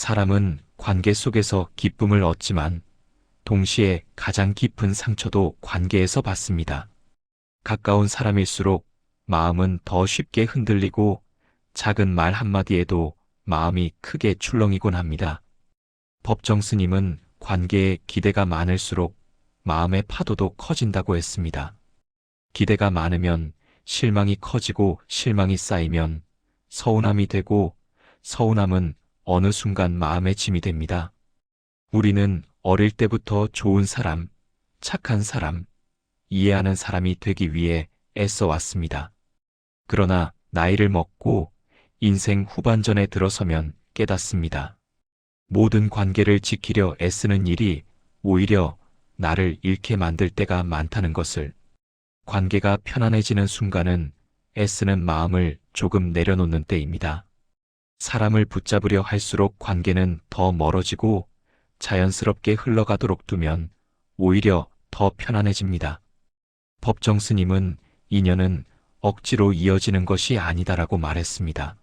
사람은 관계 속에서 기쁨을 얻지만 동시에 가장 깊은 상처도 관계에서 받습니다. 가까운 사람일수록 마음은 더 쉽게 흔들리고 작은 말 한마디에도 마음이 크게 출렁이곤 합니다. 법정 스님은 관계에 기대가 많을수록 마음의 파도도 커진다고 했습니다. 기대가 많으면 실망이 커지고 실망이 쌓이면 서운함이 되고 서운함은 어느 순간 마음의 짐이 됩니다. 우리는 어릴 때부터 좋은 사람, 착한 사람, 이해하는 사람이 되기 위해 애써 왔습니다. 그러나 나이를 먹고 인생 후반전에 들어서면 깨닫습니다. 모든 관계를 지키려 애쓰는 일이 오히려 나를 잃게 만들 때가 많다는 것을. 관계가 편안해지는 순간은 애쓰는 마음을 조금 내려놓는 때입니다. 사람을 붙잡으려 할수록 관계는 더 멀어지고 자연스럽게 흘러가도록 두면 오히려 더 편안해집니다. 법정 스님은 인연은 억지로 이어지는 것이 아니다라고 말했습니다.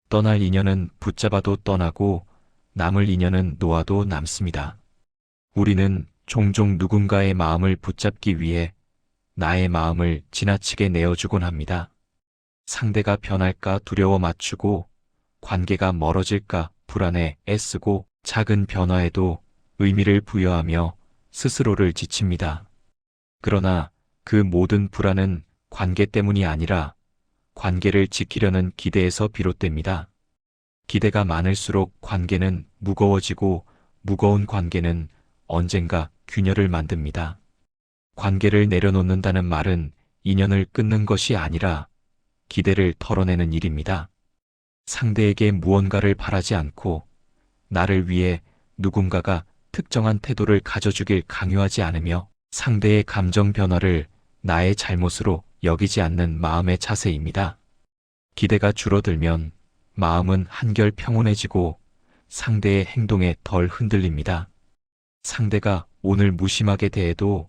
떠날 인연은 붙잡아도 떠나고 남을 인연은 놓아도 남습니다. 우리는 종종 누군가의 마음을 붙잡기 위해 나의 마음을 지나치게 내어주곤 합니다. 상대가 변할까 두려워 맞추고 관계가 멀어질까 불안해 애쓰고 작은 변화에도 의미를 부여하며 스스로를 지칩니다. 그러나 그 모든 불안은 관계 때문이 아니라 관계를 지키려는 기대에서 비롯됩니다. 기대가 많을수록 관계는 무거워지고 무거운 관계는 언젠가 균열을 만듭니다. 관계를 내려놓는다는 말은 인연을 끊는 것이 아니라 기대를 털어내는 일입니다. 상대에게 무언가를 바라지 않고 나를 위해 누군가가 특정한 태도를 가져주길 강요하지 않으며 상대의 감정 변화를 나의 잘못으로 여기지 않는 마음의 자세입니다. 기대가 줄어들면 마음은 한결 평온해지고 상대의 행동에 덜 흔들립니다. 상대가 오늘 무심하게 대해도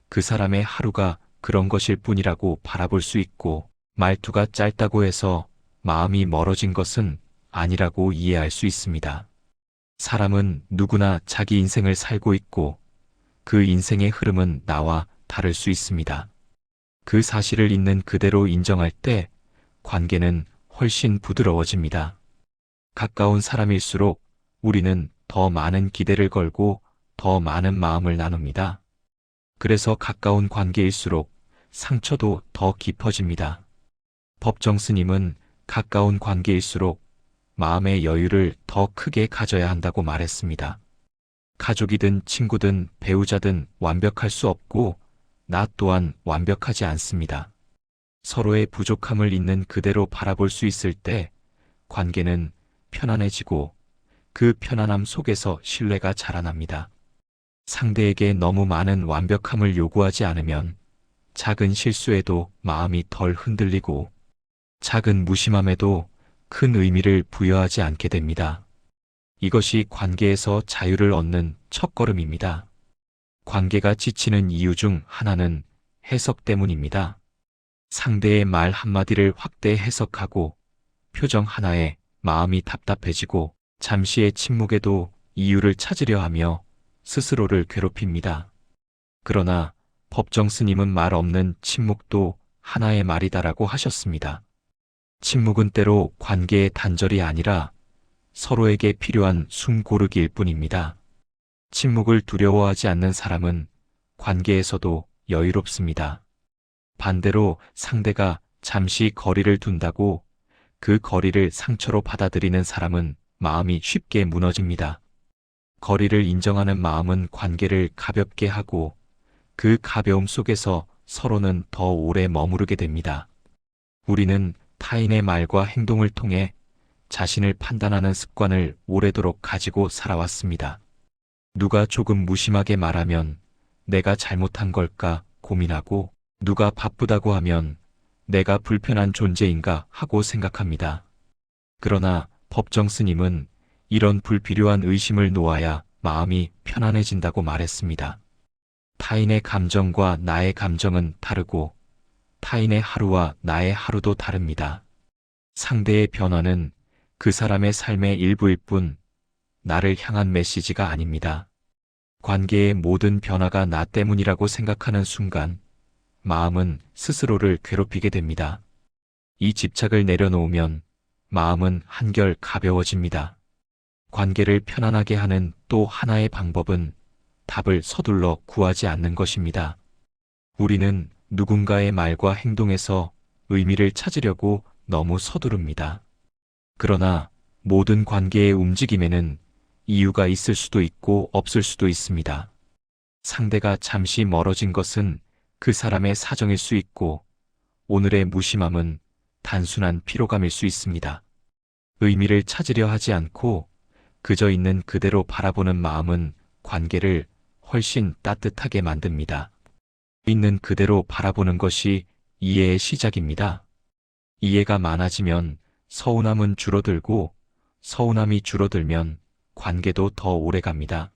그 사람의 하루가 그런 것일 뿐이라고 바라볼 수 있고 말투가 짧다고 해서 마음이 멀어진 것은 아니라고 이해할 수 있습니다. 사람은 누구나 자기 인생을 살고 있고 그 인생의 흐름은 나와 다를 수 있습니다. 그 사실을 있는 그대로 인정할 때 관계는 훨씬 부드러워집니다. 가까운 사람일수록 우리는 더 많은 기대를 걸고 더 많은 마음을 나눕니다. 그래서 가까운 관계일수록 상처도 더 깊어집니다. 법정 스님은 가까운 관계일수록 마음의 여유를 더 크게 가져야 한다고 말했습니다. 가족이든 친구든 배우자든 완벽할 수 없고 나 또한 완벽하지 않습니다. 서로의 부족함을 있는 그대로 바라볼 수 있을 때 관계는 편안해지고 그 편안함 속에서 신뢰가 자라납니다. 상대에게 너무 많은 완벽함을 요구하지 않으면 작은 실수에도 마음이 덜 흔들리고 작은 무심함에도 큰 의미를 부여하지 않게 됩니다. 이것이 관계에서 자유를 얻는 첫걸음입니다. 관계가 지치는 이유 중 하나는 해석 때문입니다. 상대의 말 한마디를 확대 해석하고 표정 하나에 마음이 답답해지고 잠시의 침묵에도 이유를 찾으려 하며 스스로를 괴롭힙니다. 그러나 법정 스님은 말 없는 침묵도 하나의 말이다라고 하셨습니다. 침묵은 때로 관계의 단절이 아니라 서로에게 필요한 숨 고르기일 뿐입니다. 침묵을 두려워하지 않는 사람은 관계에서도 여유롭습니다. 반대로 상대가 잠시 거리를 둔다고 그 거리를 상처로 받아들이는 사람은 마음이 쉽게 무너집니다. 거리를 인정하는 마음은 관계를 가볍게 하고 그 가벼움 속에서 서로는 더 오래 머무르게 됩니다. 우리는 타인의 말과 행동을 통해 자신을 판단하는 습관을 오래도록 가지고 살아왔습니다. 누가 조금 무심하게 말하면 내가 잘못한 걸까 고민하고 누가 바쁘다고 하면 내가 불편한 존재인가 하고 생각합니다. 그러나 법정 스님은 이런 불필요한 의심을 놓아야 마음이 편안해진다고 말했습니다. 타인의 감정과 나의 감정은 다르고 타인의 하루와 나의 하루도 다릅니다. 상대의 변화는 그 사람의 삶의 일부일 뿐 나를 향한 메시지가 아닙니다. 관계의 모든 변화가 나 때문이라고 생각하는 순간 마음은 스스로를 괴롭히게 됩니다. 이 집착을 내려놓으면 마음은 한결 가벼워집니다. 관계를 편안하게 하는 또 하나의 방법은 답을 서둘러 구하지 않는 것입니다. 우리는 누군가의 말과 행동에서 의미를 찾으려고 너무 서두릅니다. 그러나 모든 관계의 움직임에는 이유가 있을 수도 있고 없을 수도 있습니다. 상대가 잠시 멀어진 것은 그 사람의 사정일 수 있고, 오늘의 무심함은 단순한 피로감일 수 있습니다. 의미를 찾으려 하지 않고 그저 있는 그대로 바라보는 마음은 관계를 훨씬 따뜻하게 만듭니다. 있는 그대로 바라보는 것이 이해의 시작입니다. 이해가 많아지면 서운함은 줄어들고, 서운함이 줄어들면 관계도 더 오래 갑니다.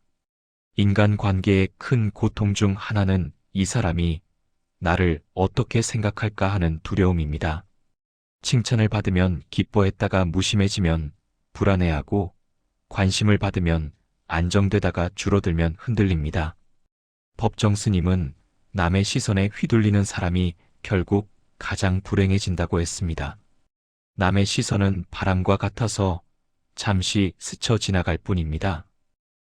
인간 관계의 큰 고통 중 하나는 이 사람이 나를 어떻게 생각할까 하는 두려움입니다. 칭찬을 받으면 기뻐했다가 무심해지면 불안해하고, 관심을 받으면 안정되다가 줄어들면 흔들립니다. 법정 스님은 남의 시선에 휘둘리는 사람이 결국 가장 불행해진다고 했습니다. 남의 시선은 바람과 같아서 잠시 스쳐 지나갈 뿐입니다.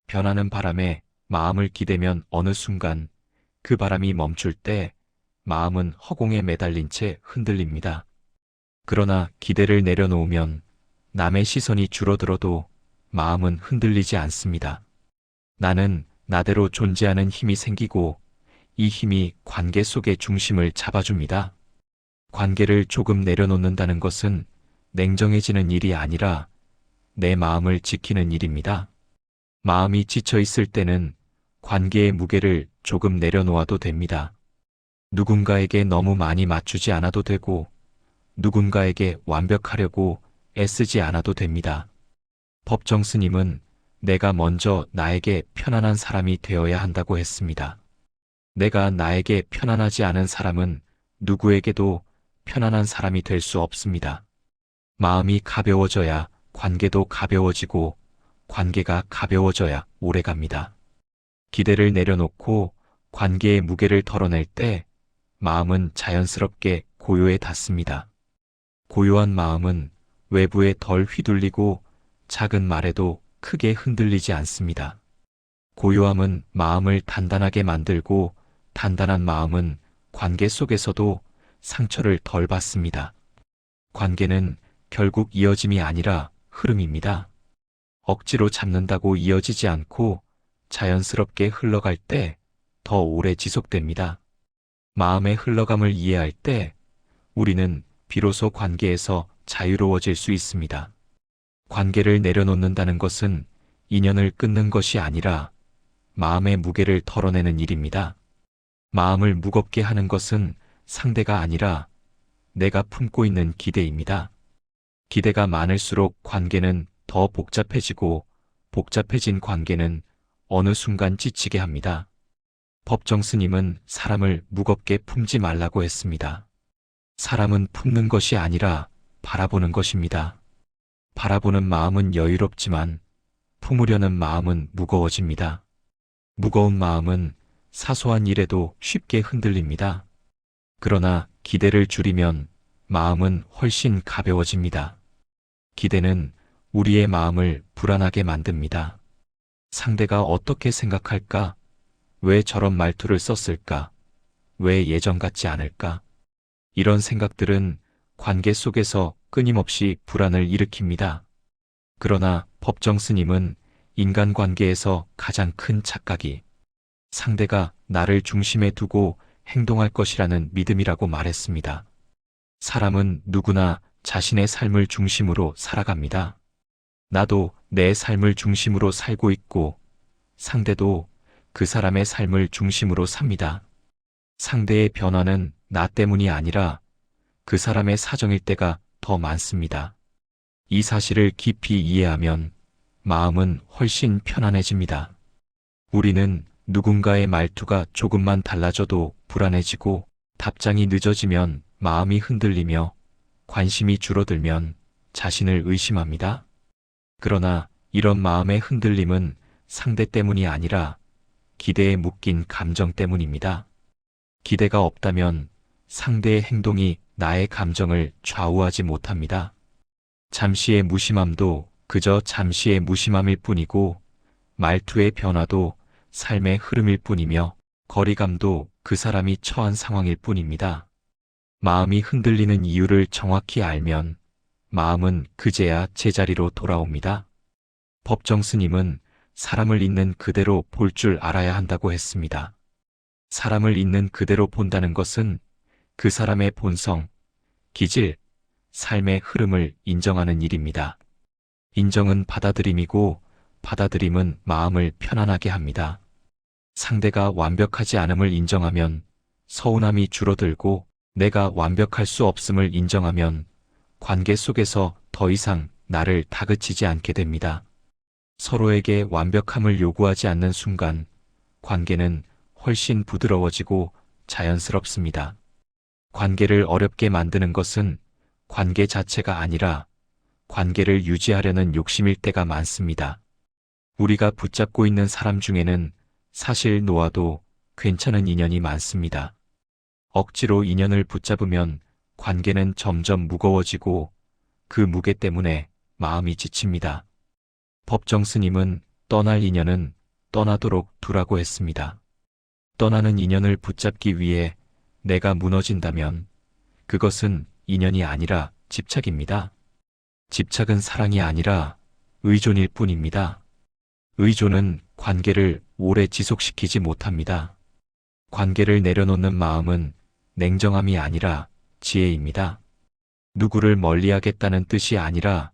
변하는 바람에 마음을 기대면 어느 순간 그 바람이 멈출 때 마음은 허공에 매달린 채 흔들립니다. 그러나 기대를 내려놓으면 남의 시선이 줄어들어도 마음은 흔들리지 않습니다. 나는 나대로 존재하는 힘이 생기고, 이 힘이 관계 속의 중심을 잡아줍니다. 관계를 조금 내려놓는다는 것은 냉정해지는 일이 아니라 내 마음을 지키는 일입니다. 마음이 지쳐 있을 때는 관계의 무게를 조금 내려놓아도 됩니다. 누군가에게 너무 많이 맞추지 않아도 되고, 누군가에게 완벽하려고 애쓰지 않아도 됩니다. 법정 스님은 내가 먼저 나에게 편안한 사람이 되어야 한다고 했습니다. 내가 나에게 편안하지 않은 사람은 누구에게도 편안한 사람이 될 수 없습니다. 마음이 가벼워져야 관계도 가벼워지고, 관계가 가벼워져야 오래갑니다. 기대를 내려놓고 관계의 무게를 덜어낼 때 마음은 자연스럽게 고요에 닿습니다. 고요한 마음은 외부에 덜 휘둘리고 작은 말에도 크게 흔들리지 않습니다. 고요함은 마음을 단단하게 만들고, 단단한 마음은 관계 속에서도 상처를 덜 받습니다. 관계는 결국 이어짐이 아니라 흐름입니다. 억지로 잡는다고 이어지지 않고 자연스럽게 흘러갈 때 더 오래 지속됩니다. 마음의 흘러감을 이해할 때 우리는 비로소 관계에서 자유로워질 수 있습니다. 관계를 내려놓는다는 것은 인연을 끊는 것이 아니라 마음의 무게를 덜어내는 일입니다. 마음을 무겁게 하는 것은 상대가 아니라 내가 품고 있는 기대입니다. 기대가 많을수록 관계는 더 복잡해지고, 복잡해진 관계는 어느 순간 지치게 합니다. 법정 스님은 사람을 무겁게 품지 말라고 했습니다. 사람은 품는 것이 아니라 바라보는 것입니다. 바라보는 마음은 여유롭지만 품으려는 마음은 무거워집니다. 무거운 마음은 사소한 일에도 쉽게 흔들립니다. 그러나 기대를 줄이면 마음은 훨씬 가벼워집니다. 기대는 우리의 마음을 불안하게 만듭니다. 상대가 어떻게 생각할까? 왜 저런 말투를 썼을까? 왜 예전 같지 않을까? 이런 생각들은 관계 속에서 끊임없이 불안을 일으킵니다. 그러나 법정 스님은 인간관계에서 가장 큰 착각이 상대가 나를 중심에 두고 행동할 것이라는 믿음이라고 말했습니다. 사람은 누구나 자신의 삶을 중심으로 살아갑니다. 나도 내 삶을 중심으로 살고 있고, 상대도 그 사람의 삶을 중심으로 삽니다. 상대의 변화는 나 때문이 아니라 그 사람의 사정일 때가 더 많습니다. 이 사실을 깊이 이해하면 마음은 훨씬 편안해집니다. 우리는 누군가의 말투가 조금만 달라져도 불안해지고, 답장이 늦어지면 마음이 흔들리며, 관심이 줄어들면 자신을 의심합니다. 그러나 이런 마음의 흔들림은 상대 때문이 아니라 기대에 묶인 감정 때문입니다. 기대가 없다면 상대의 행동이 나의 감정을 좌우하지 못합니다. 잠시의 무심함도 그저 잠시의 무심함일 뿐이고, 말투의 변화도 삶의 흐름일 뿐이며, 거리감도 그 사람이 처한 상황일 뿐입니다. 마음이 흔들리는 이유를 정확히 알면 마음은 그제야 제자리로 돌아옵니다. 법정 스님은 사람을 있는 그대로 볼 줄 알아야 한다고 했습니다. 사람을 있는 그대로 본다는 것은 그 사람의 본성, 기질, 삶의 흐름을 인정하는 일입니다. 인정은 받아들임이고 받아들임은 마음을 편안하게 합니다. 상대가 완벽하지 않음을 인정하면 서운함이 줄어들고, 내가 완벽할 수 없음을 인정하면 관계 속에서 더 이상 나를 다그치지 않게 됩니다. 서로에게 완벽함을 요구하지 않는 순간 관계는 훨씬 부드러워지고 자연스럽습니다. 관계를 어렵게 만드는 것은 관계 자체가 아니라 관계를 유지하려는 욕심일 때가 많습니다. 우리가 붙잡고 있는 사람 중에는 사실 놓아도 괜찮은 인연이 많습니다. 억지로 인연을 붙잡으면 관계는 점점 무거워지고 그 무게 때문에 마음이 지칩니다. 법정 스님은 떠날 인연은 떠나도록 두라고 했습니다. 떠나는 인연을 붙잡기 위해 내가 무너진다면 그것은 인연이 아니라 집착입니다. 집착은 사랑이 아니라 의존일 뿐입니다. 의존은 관계를 오래 지속시키지 못합니다. 관계를 내려놓는 마음은 냉정함이 아니라 지혜입니다. 누구를 멀리하겠다는 뜻이 아니라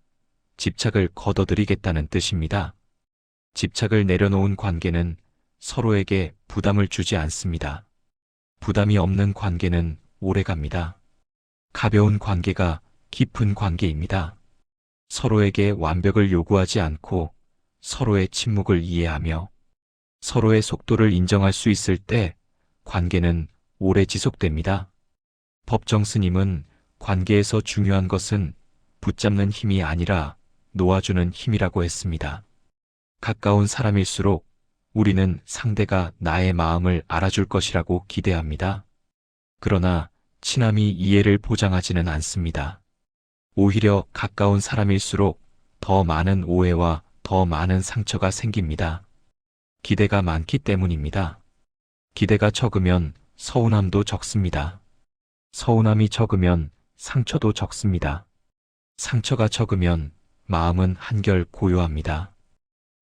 집착을 거둬들이겠다는 뜻입니다. 집착을 내려놓은 관계는 서로에게 부담을 주지 않습니다. 부담이 없는 관계는 오래갑니다. 가벼운 관계가 깊은 관계입니다. 서로에게 완벽을 요구하지 않고 서로의 침묵을 이해하며 서로의 속도를 인정할 수 있을 때 관계는 오래 지속됩니다. 법정 스님은 관계에서 중요한 것은 붙잡는 힘이 아니라 놓아주는 힘이라고 했습니다. 가까운 사람일수록 우리는 상대가 나의 마음을 알아줄 것이라고 기대합니다. 그러나 친함이 이해를 보장하지는 않습니다. 오히려 가까운 사람일수록 더 많은 오해와 더 많은 상처가 생깁니다. 기대가 많기 때문입니다. 기대가 적으면 서운함도 적습니다. 서운함이 적으면 상처도 적습니다. 상처가 적으면 마음은 한결 고요합니다.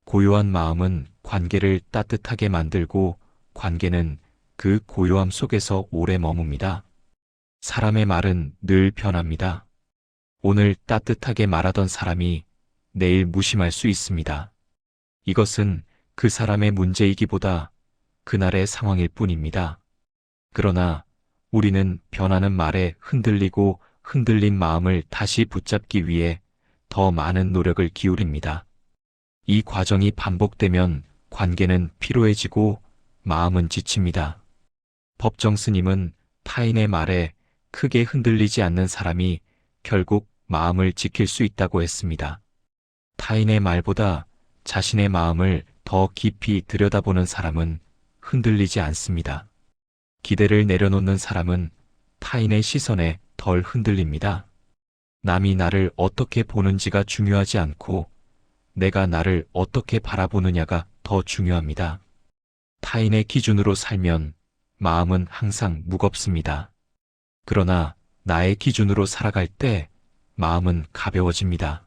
고요한 마음은 관계를 따뜻하게 만들고 관계는 그 고요함 속에서 오래 머뭅니다. 사람의 말은 늘 변합니다. 오늘 따뜻하게 말하던 사람이 내일 무심할 수 있습니다. 이것은 그 사람의 문제이기보다 그날의 상황일 뿐입니다. 그러나 우리는 변하는 말에 흔들리고 흔들린 마음을 다시 붙잡기 위해 더 많은 노력을 기울입니다. 이 과정이 반복되면 관계는 피로해지고 마음은 지칩니다. 법정 스님은 타인의 말에 크게 흔들리지 않는 사람이 결국 마음을 지킬 수 있다고 했습니다. 타인의 말보다 자신의 마음을 더 깊이 들여다보는 사람은 흔들리지 않습니다. 기대를 내려놓는 사람은 타인의 시선에 덜 흔들립니다. 남이 나를 어떻게 보는지가 중요하지 않고 내가 나를 어떻게 바라보느냐가 더 중요합니다. 타인의 기준으로 살면 마음은 항상 무겁습니다. 그러나 나의 기준으로 살아갈 때 마음은 가벼워집니다.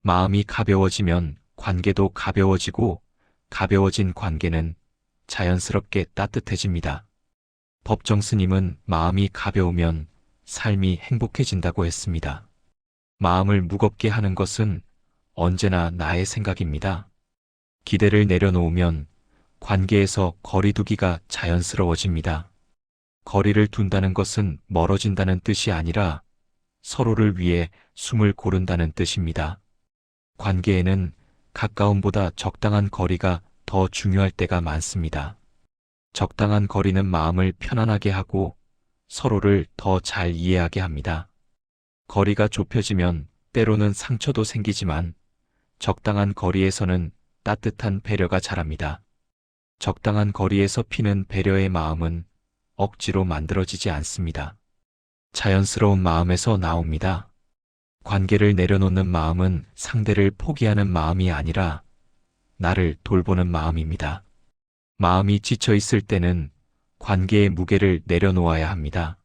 마음이 가벼워지면 관계도 가벼워지고 가벼워진 관계는 자연스럽게 따뜻해집니다. 법정 스님은 마음이 가벼우면 삶이 행복해진다고 했습니다. 마음을 무겁게 하는 것은 언제나 나의 생각입니다. 기대를 내려놓으면 관계에서 거리두기가 자연스러워집니다. 거리를 둔다는 것은 멀어진다는 뜻이 아니라 서로를 위해 숨을 고른다는 뜻입니다. 관계에는 가까움보다 적당한 거리가 더 중요할 때가 많습니다. 적당한 거리는 마음을 편안하게 하고 서로를 더 잘 이해하게 합니다. 거리가 좁혀지면 때로는 상처도 생기지만 적당한 거리에서는 따뜻한 배려가 자랍니다. 적당한 거리에서 피는 배려의 마음은 억지로 만들어지지 않습니다. 자연스러운 마음에서 나옵니다. 관계를 내려놓는 마음은 상대를 포기하는 마음이 아니라 나를 돌보는 마음입니다. 마음이 지쳐 있을 때는 관계의 무게를 내려놓아야 합니다.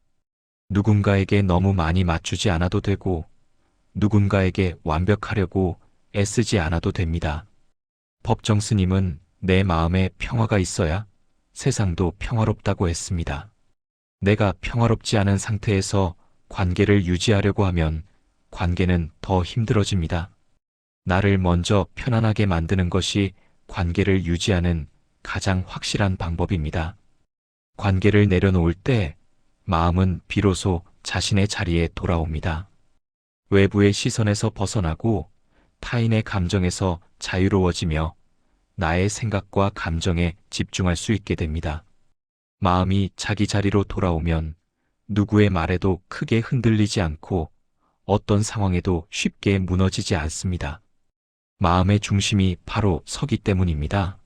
누군가에게 너무 많이 맞추지 않아도 되고 누군가에게 완벽하려고 애쓰지 않아도 됩니다. 법정 스님은 내 마음에 평화가 있어야 세상도 평화롭다고 했습니다. 내가 평화롭지 않은 상태에서 관계를 유지하려고 하면 관계는 더 힘들어집니다. 나를 먼저 편안하게 만드는 것이 관계를 유지하는 가장 확실한 방법입니다. 관계를 내려놓을 때 마음은 비로소 자신의 자리에 돌아옵니다. 외부의 시선에서 벗어나고 타인의 감정에서 자유로워지며 나의 생각과 감정에 집중할 수 있게 됩니다. 마음이 자기 자리로 돌아오면 누구의 말에도 크게 흔들리지 않고 어떤 상황에도 쉽게 무너지지 않습니다. 마음의 중심이 바로 서기 때문입니다.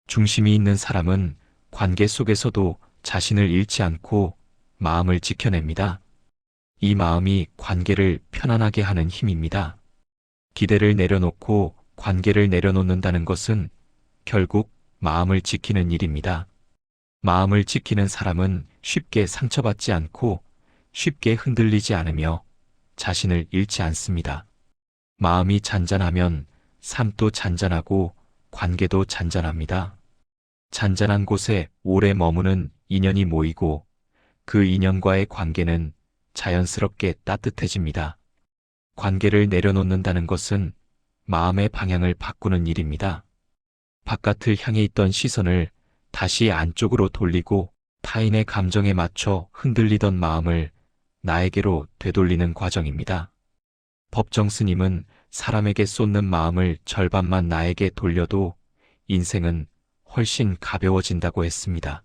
중심이 있는 사람은 관계 속에서도 자신을 잃지 않고 마음을 지켜냅니다. 이 마음이 관계를 편안하게 하는 힘입니다. 기대를 내려놓고 관계를 내려놓는다는 것은 결국 마음을 지키는 일입니다. 마음을 지키는 사람은 쉽게 상처받지 않고 쉽게 흔들리지 않으며 자신을 잃지 않습니다. 마음이 잔잔하면 삶도 잔잔하고 관계도 잔잔합니다. 잔잔한 곳에 오래 머무는 인연이 모이고 그 인연과의 관계는 자연스럽게 따뜻해집니다. 관계를 내려놓는다는 것은 마음의 방향을 바꾸는 일입니다. 바깥을 향해 있던 시선을 다시 안쪽으로 돌리고 타인의 감정에 맞춰 흔들리던 마음을 나에게로 되돌리는 과정입니다. 법정 스님은 사람에게 쏟는 마음을 절반만 나에게 돌려도 인생은 훨씬 가벼워진다고 했습니다.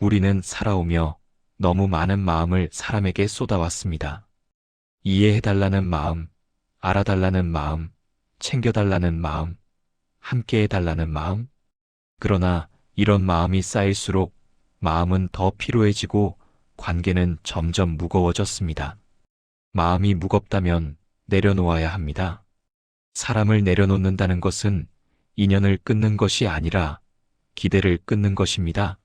우리는 살아오며 너무 많은 마음을 사람에게 쏟아왔습니다. 이해해달라는 마음, 알아달라는 마음, 챙겨달라는 마음, 함께해달라는 마음. 그러나 이런 마음이 쌓일수록 마음은 더 피로해지고 관계는 점점 무거워졌습니다. 마음이 무겁다면 내려놓아야 합니다. 사람을 내려놓는다는 것은 인연을 끊는 것이 아니라 기대를 끊는 것입니다.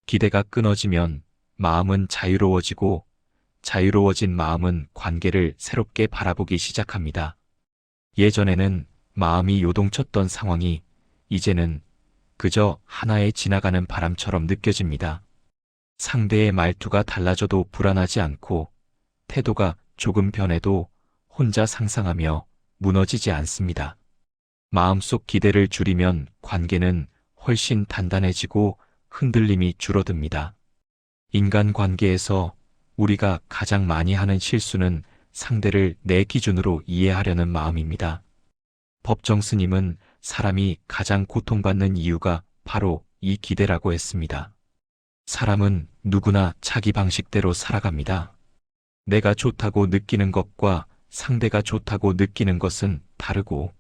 기대가 끊어지면 마음은 자유로워지고 자유로워진 마음은 관계를 새롭게 바라보기 시작합니다. 예전에는 마음이 요동쳤던 상황이 이제는 그저 하나의 지나가는 바람처럼 느껴집니다. 상대의 말투가 달라져도 불안하지 않고 태도가 조금 변해도 혼자 상상하며 무너지지 않습니다. 마음속 기대를 줄이면 관계는 훨씬 단단해지고 흔들림이 줄어듭니다. 인간관계에서 우리가 가장 많이 하는 실수는 상대를 내 기준으로 이해하려는 마음입니다. 법정 스님은 사람이 가장 고통받는 이유가 바로 이 기대라고 했습니다. 사람은 누구나 자기 방식대로 살아갑니다. 내가 좋다고 느끼는 것과 상대가 좋다고 느끼는 것은 다르고,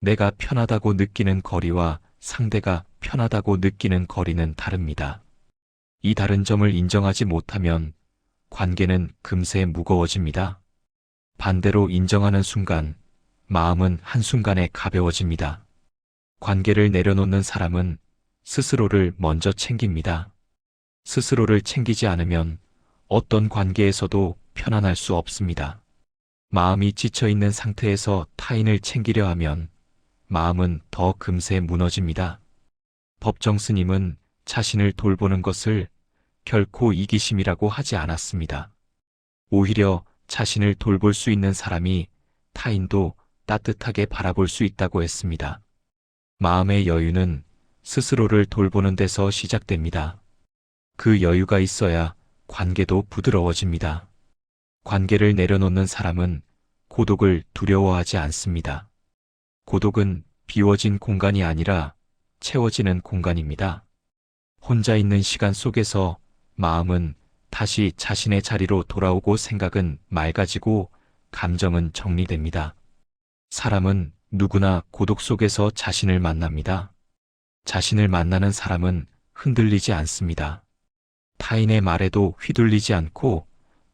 내가 편하다고 느끼는 거리와 상대가 편하다고 느끼는 거리는 다릅니다. 이 다른 점을 인정하지 못하면 관계는 금세 무거워집니다. 반대로 인정하는 순간 마음은 한순간에 가벼워집니다. 관계를 내려놓는 사람은 스스로를 먼저 챙깁니다. 스스로를 챙기지 않으면 어떤 관계에서도 편안할 수 없습니다. 마음이 지쳐있는 상태에서 타인을 챙기려 하면 마음은 더 금세 무너집니다. 법정 스님은 자신을 돌보는 것을 결코 이기심이라고 하지 않았습니다. 오히려 자신을 돌볼 수 있는 사람이 타인도 따뜻하게 바라볼 수 있다고 했습니다. 마음의 여유는 스스로를 돌보는 데서 시작됩니다. 그 여유가 있어야 관계도 부드러워집니다. 관계를 내려놓는 사람은 고독을 두려워하지 않습니다. 고독은 비워진 공간이 아니라 채워지는 공간입니다. 혼자 있는 시간 속에서 마음은 다시 자신의 자리로 돌아오고 생각은 맑아지고 감정은 정리됩니다. 사람은 누구나 고독 속에서 자신을 만납니다. 자신을 만나는 사람은 흔들리지 않습니다. 타인의 말에도 휘둘리지 않고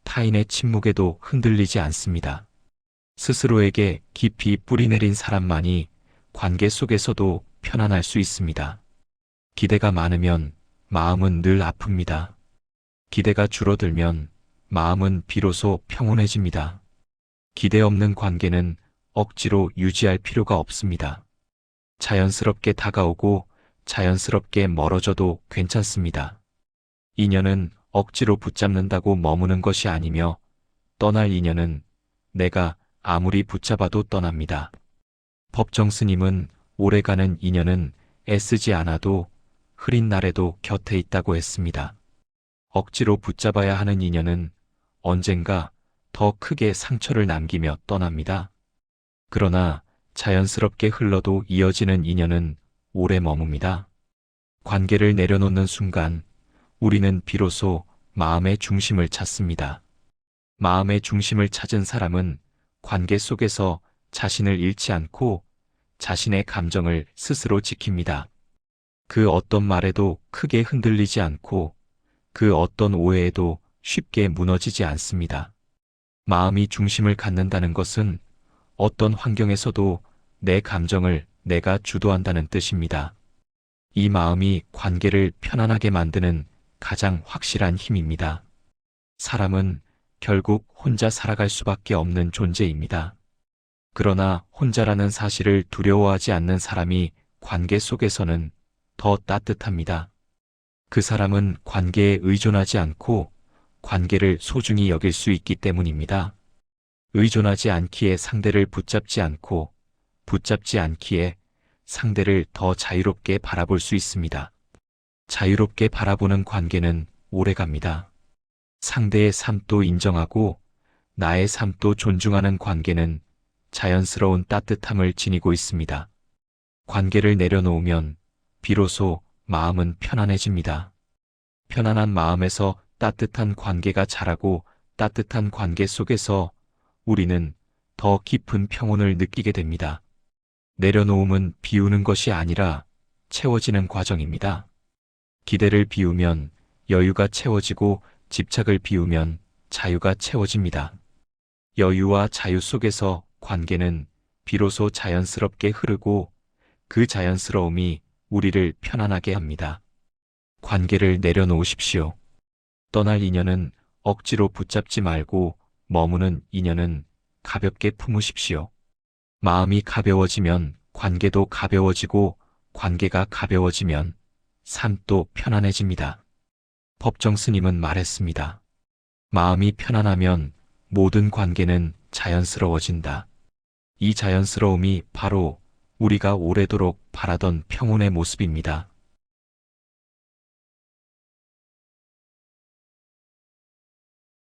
타인의 침묵에도 흔들리지 않습니다. 스스로에게 깊이 뿌리내린 사람만이 관계 속에서도 편안할 수 있습니다. 기대가 많으면 마음은 늘 아픕니다. 기대가 줄어들면 마음은 비로소 평온해집니다. 기대 없는 관계는 억지로 유지할 필요가 없습니다. 자연스럽게 다가오고 자연스럽게 멀어져도 괜찮습니다. 인연은 억지로 붙잡는다고 머무는 것이 아니며 떠날 인연은 내가 아무리 붙잡아도 떠납니다. 법정 스님은 오래가는 인연은 애쓰지 않아도 흐린 날에도 곁에 있다고 했습니다. 억지로 붙잡아야 하는 인연은 언젠가 더 크게 상처를 남기며 떠납니다. 그러나 자연스럽게 흘러도 이어지는 인연은 오래 머뭅니다. 관계를 내려놓는 순간 우리는 비로소 마음의 중심을 찾습니다. 마음의 중심을 찾은 사람은 관계 속에서 자신을 잃지 않고 자신의 감정을 스스로 지킵니다. 그 어떤 말에도 크게 흔들리지 않고 그 어떤 오해에도 쉽게 무너지지 않습니다. 마음이 중심을 갖는다는 것은 어떤 환경에서도 내 감정을 내가 주도한다는 뜻입니다. 이 마음이 관계를 편안하게 만드는 가장 확실한 힘입니다. 사람은 결국 혼자 살아갈 수밖에 없는 존재입니다. 그러나 혼자라는 사실을 두려워하지 않는 사람이 관계 속에서는 더 따뜻합니다. 그 사람은 관계에 의존하지 않고 관계를 소중히 여길 수 있기 때문입니다. 의존하지 않기에 상대를 붙잡지 않고 붙잡지 않기에 상대를 더 자유롭게 바라볼 수 있습니다. 자유롭게 바라보는 관계는 오래갑니다. 상대의 삶도 인정하고 나의 삶도 존중하는 관계는 자연스러운 따뜻함을 지니고 있습니다. 관계를 내려놓으면 비로소 마음은 편안해집니다. 편안한 마음에서 따뜻한 관계가 자라고 따뜻한 관계 속에서 우리는 더 깊은 평온을 느끼게 됩니다. 내려놓음은 비우는 것이 아니라 채워지는 과정입니다. 기대를 비우면 여유가 채워지고 집착을 비우면 자유가 채워집니다. 여유와 자유 속에서 관계는 비로소 자연스럽게 흐르고 그 자연스러움이 우리를 편안하게 합니다. 관계를 내려놓으십시오. 떠날 인연은 억지로 붙잡지 말고 머무는 인연은 가볍게 품으십시오. 마음이 가벼워지면 관계도 가벼워지고 관계가 가벼워지면 삶도 편안해집니다. 법정 스님은 말했습니다. 마음이 편안하면 모든 관계는 자연스러워진다. 이 자연스러움이 바로 우리가 오래도록 바라던 평온의 모습입니다.